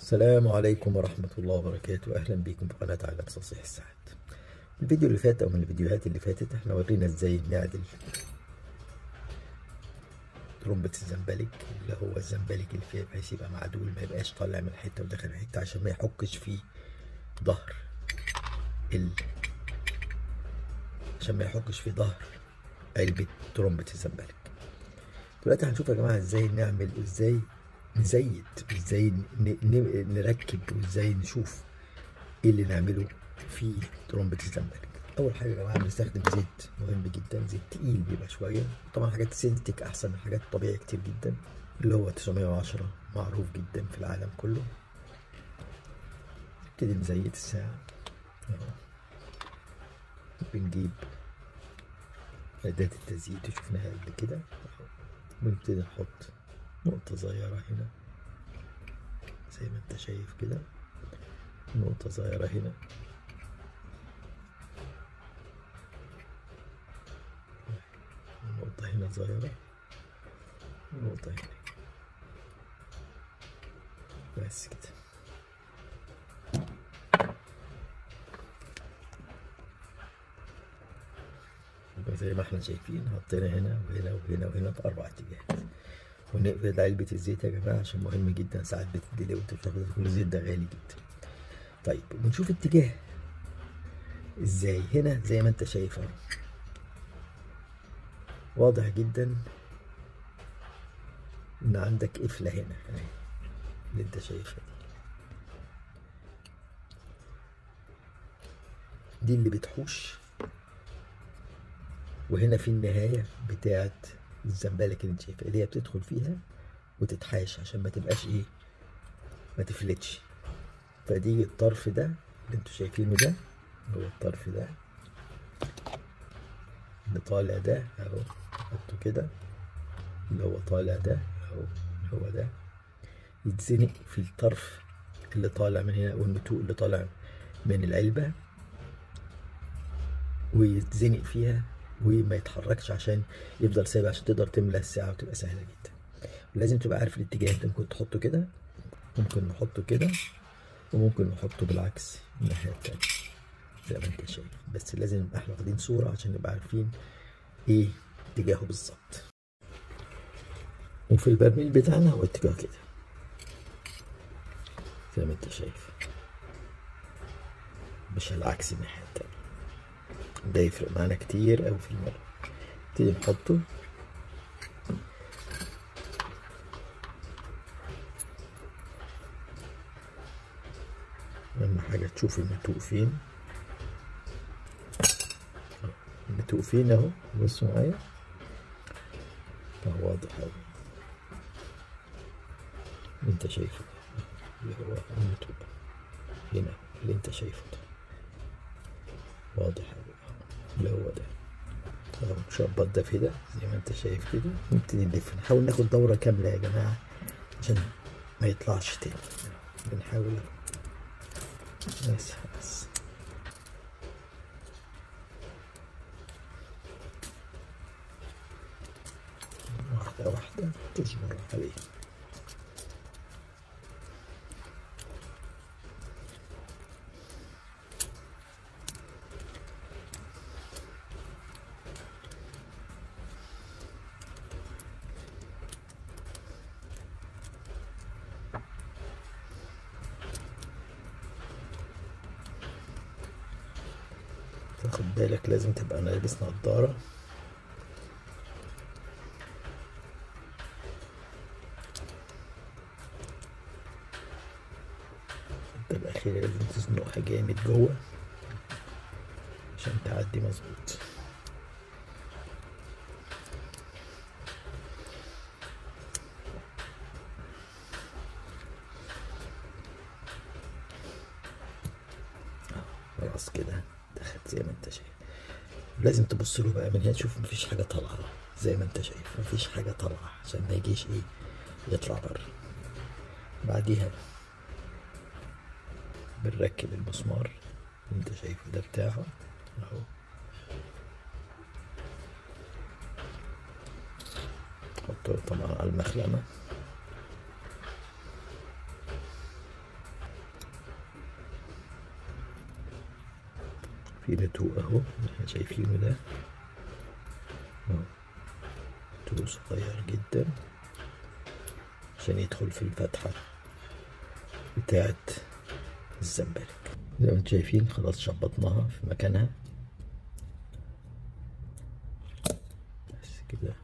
السلام عليكم ورحمة الله وبركاته. أهلا بكم في قناة عالم تصحيح الساعات. الفيديو اللي فات أو من الفيديوهات اللي فاتت احنا ورينا ازاي نعدل ترمبة الزنبلك، اللي هو الزنبلك اللي فيها بحيث يبقى معدول، ما يبقاش طالع من حتة وداخل حتة، عشان ما يحكش فيه ظهر علبة ترمبة الزنبلك. دلوقتي هنشوف يا جماعة ازاي نعمل وازاي نزيد وازاي نركب وازاي نشوف ايه اللي نعمله في ترمبة الزنبلك. اول حاجه يا جماعه بنستخدم زيت مهم جدا، زيت تقيل بيبقى شويه، طبعا حاجات سينتك احسن من حاجات طبيعيه كتير جدا، اللي هو 910 معروف جدا في العالم كله. نبتدي نزيت الساعه اهو، بنجيب أداة التزييت اللي شفناها قبل كده، ونبتدي نحط نقطة صغيرة هنا زي ما انت شايف كده، نقطة صغيرة هنا، نقطة هنا صغيرة، نقطة هنا، بس كده. زي ما احنا شايفين حطينا هنا وهنا وهنا وهنا في 4 اتجاهات. ونقفل علبة الزيت يا جماعة عشان مهم جدا، ساعات بتدلي وانت بتاخد كل الزيت ده غالي جدا. طيب ونشوف اتجاه ازاي. هنا زي ما انت شايف اهو، واضح جدا ان عندك قفلة هنا اهي اللي انت شايفها دي اللي بتحوش، وهنا في النهاية بتاعت الزنبلك اللي انت شايفها اللي هي بتدخل فيها وتتحاش عشان ما تبقاش ايه، ما تفلتش. فدي الطرف ده اللي انتوا شايفينه ده هو الطرف ده اللي طالع ده اهو، حطه كده، اللي هو طالع ده اهو، هو ده يتزنق في الطرف اللي طالع من هنا، والنتوء اللي طالع من العلبة، ويتزنق فيها وما يتحركش عشان يفضل ثابت، عشان تقدر تملى الساعة وتبقى سهلة جدا. لازم تبقى عارف الاتجاه. انت ممكن تحطه كده، ممكن نحطه كده، وممكن نحطه بالعكس الناحية التانية زي ما انت شايف، بس لازم نبقى احنا واخدين صورة عشان نبقى عارفين ايه اتجاهه بالظبط. وفي البرميل بتاعنا هو اتجاه كده زي ما انت شايف، مش العكس الناحية التانية. ده يفرق معانا كتير اوي في المرة. نبتدي نحطه اهم حاجة تشوف النتوء فين، النتوء فين اهو، بصوا معايا اهو، واضح اوي اللي انت شايفه اللي هو النتوء هنا اللي انت شايفه ده، واضح اوي اللي هو ده اهو. نشبط ده في ده زي ما انت شايف كده، نبتدي نلف، نحاول ناخد دورة كاملة يا جماعة عشان ما يطلعش تاني. بنحاول بس واحدة واحدة تصبر عليه. تاخد بالك لازم تبقى لابس نضارة، الحتة الأخيرة لازم تزنقها جامد جوه عشان تعدي مظبوط. خلاص كده دخلت زي ما انت شايف. لازم تبص له بقى من هنا تشوف مفيش حاجة طالعة زي ما انت شايف، مفيش حاجة طالعة عشان ما يجيش ايه يطلع بره. بعديها بنركب المسمار اللي انت شايفه ده بتاعه اهو، حطه طبعا على المخلمة في نتوء اهو احنا شايفينه ده اهو، نتوء صغير جدا عشان يدخل في الفتحة بتاعت الزنبلك. زي ما انتم شايفين خلاص شبطناها في مكانها بس كده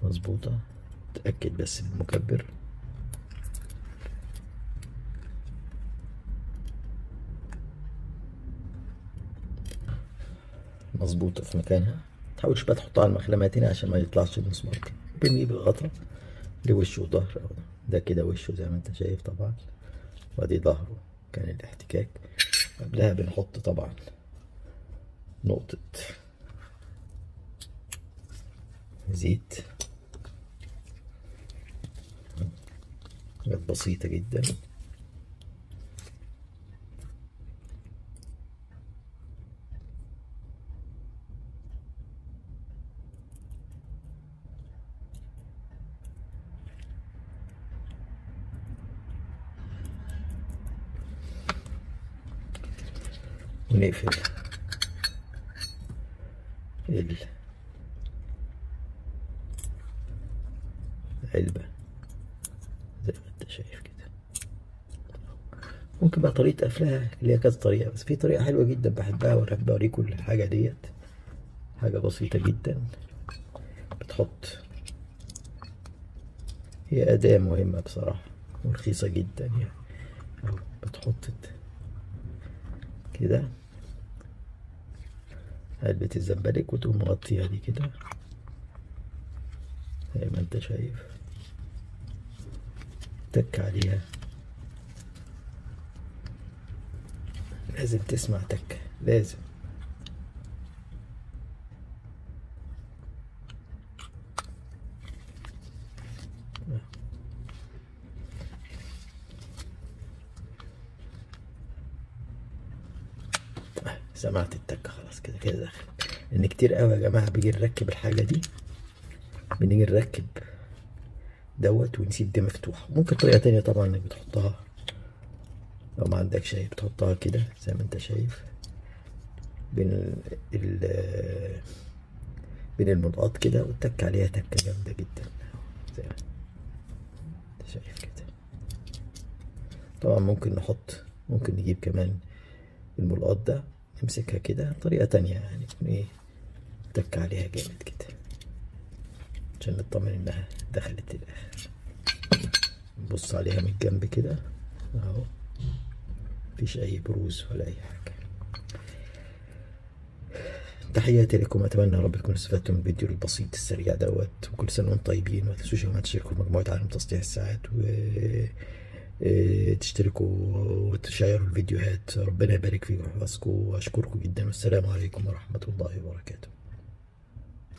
مظبوطة. اتأكد بس بالمكبر. مظبوطة في مكانها. متحاولش بقى تحطها على المخلمة تاني عشان ما يطلعش المسمار. بنجيب الغطا لوش وظهر اهو، ده كده وشه زي ما انت شايف طبعا، وادي ظهره كان الاحتكاك. قبلها بنحط طبعا نقطة زيت، حاجات بسيطة جدا. ونقفل العلبة زي ما انت شايف كده. ممكن بقى طريقة قفلها اللي هي كذا طريقة، بس في طريقة حلوة جدا بحبها وبحب اوريكم الحاجة ديت. حاجة بسيطة جدا، بتحط، هي أداة مهمة بصراحة ورخيصة جدا يعني. أهو بتحط كده علبة الزنبلك وتقوم مغطيها دي كده زي ما انت شايف، تك عليها. لازم تسمع تك، لازم. سمعت التكة خلاص كده كده داخل. لأن كتير قوي يا جماعة بيجي نركب الحاجة دي، بنيجي نركب دوت ونسيب دي مفتوحة. ممكن طريقة تانية طبعا انك بتحطها لو ما عندكش شاي، بتحطها كده زي ما انت شايف بين بين المنقاط كده وتك عليها تكة جامدة جدا زي ما انت شايف كده. طبعا ممكن نجيب كمان الملقاط ده نمسكها كده طريقة تانية يعني، تكون ايه تك عليها جامد كده عشان نطمن انها دخلت الاخر. نبص عليها من الجنب كده اهو، مفيش اي بروز ولا اي حاجة. تحياتي لكم، اتمنى يا رب تكونوا استفدتوا من الفيديو البسيط السريع دوت، وكل سنه وانتم طيبين. ما تنسوش يا جماعه تشتركوا في مجموعه عالم تصليح الساعات تشتركوا وتشيروا الفيديوهات. ربنا يبارك فيكم ويحفظكم واشكركم جدا، والسلام عليكم ورحمه الله وبركاته.